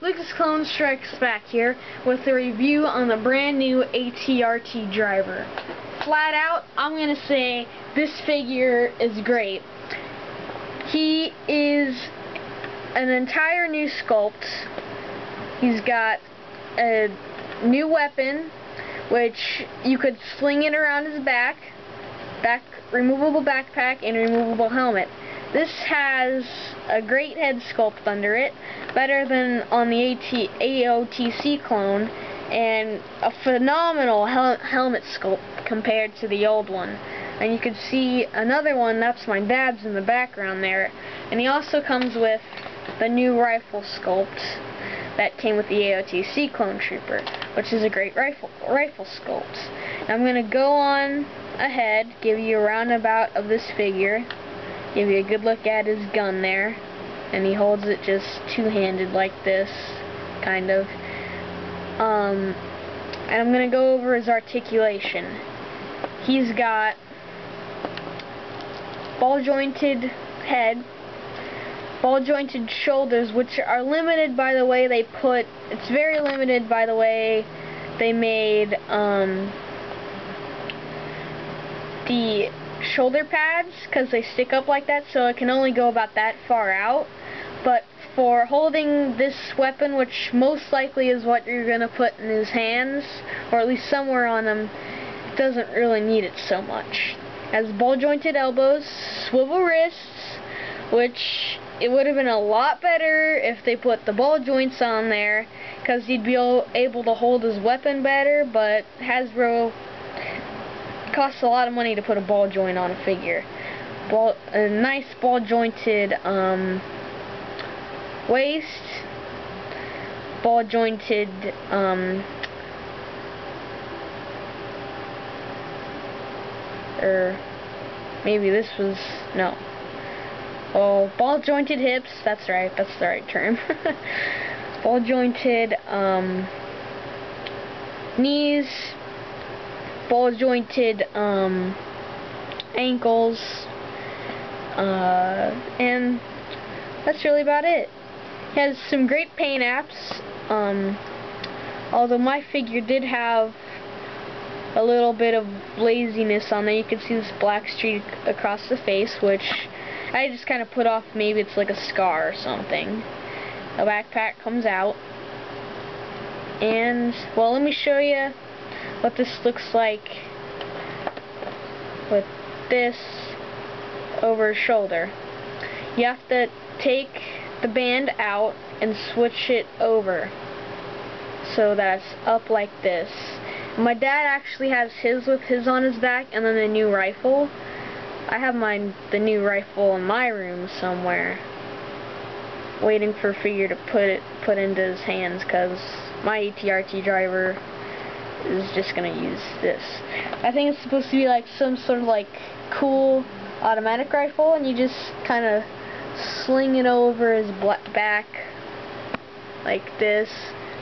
Lucas Clone Strikes Back here with a review on the brand new ATRT driver. Flat out, I'm going to say this figure is great. He is an entire new sculpt. He's got a new weapon, which you could sling it around his back, removable backpack, and removable helmet. This has a great head sculpt under it, better than on the AOTC clone, and a phenomenal helmet sculpt compared to the old one. And you can see another one, that's my dad's in the background there. And he also comes with the new rifle sculpt that came with the AOTC clone trooper, which is a great rifle sculpt. Now I'm going to go on ahead, give you a roundabout of this figure, give you a good look at his gun there, and he holds it just two-handed like this, kind of. And I'm going to go over his articulation. He's got ball-jointed head, ball-jointed shoulders, which are limited by the way they put, it's very limited by the way they made the shoulder pads, because they stick up like that, so it can only go about that far out. But for holding this weapon, which most likely is what you're going to put in his hands, or at least somewhere on him, it doesn't really need it so much. It has ball-jointed elbows, swivel wrists, which it would have been a lot better if they put the ball joints on there, because he'd be able to hold his weapon better, but Hasbro costs a lot of money to put a ball joint on a figure. A nice ball jointed waist, ball jointed or maybe this was ball jointed hips. That's right. That's the right term. Ball jointed knees, ball jointed ankles, and that's really about it. He has some great paint apps, although my figure did have a little bit of laziness on there. You can see this black streak across the face, which I just kind of put off. Maybe it's like a scar or something. The backpack comes out, and well, let me show you what this looks like with this over his shoulder. You have to take the band out and switch it over so that's up like this. My dad actually has his with his on his back, and then the new rifle. I have the new rifle in my room somewhere, waiting for a figure to put into his hands, because my ATRT driver is just gonna use this. I think it's supposed to be like some sort of like cool automatic rifle, and you just kind of sling it over his back like this.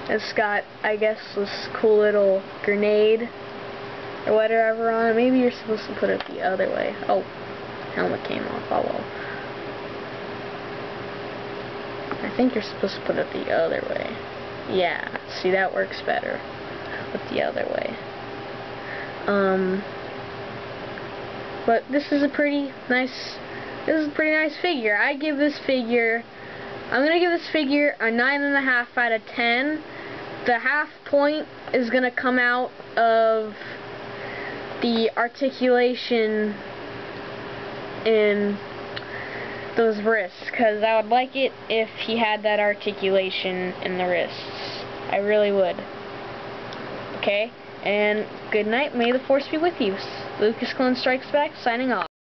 It's got, I guess, this cool little grenade or whatever on it. Maybe you're supposed to put it the other way. Oh, helmet came off. Oh well. I think you're supposed to put it the other way. Yeah, see, that works better with the other way. But this is a pretty nice figure. I'm gonna give this figure a 9.5 out of 10. The half point is gonna come out of the articulation in those wrists, because I would like it if he had that articulation in the wrists. I really would. Okay, and good night. May the Force be with you. Lucas Clone Strikes Back, signing off.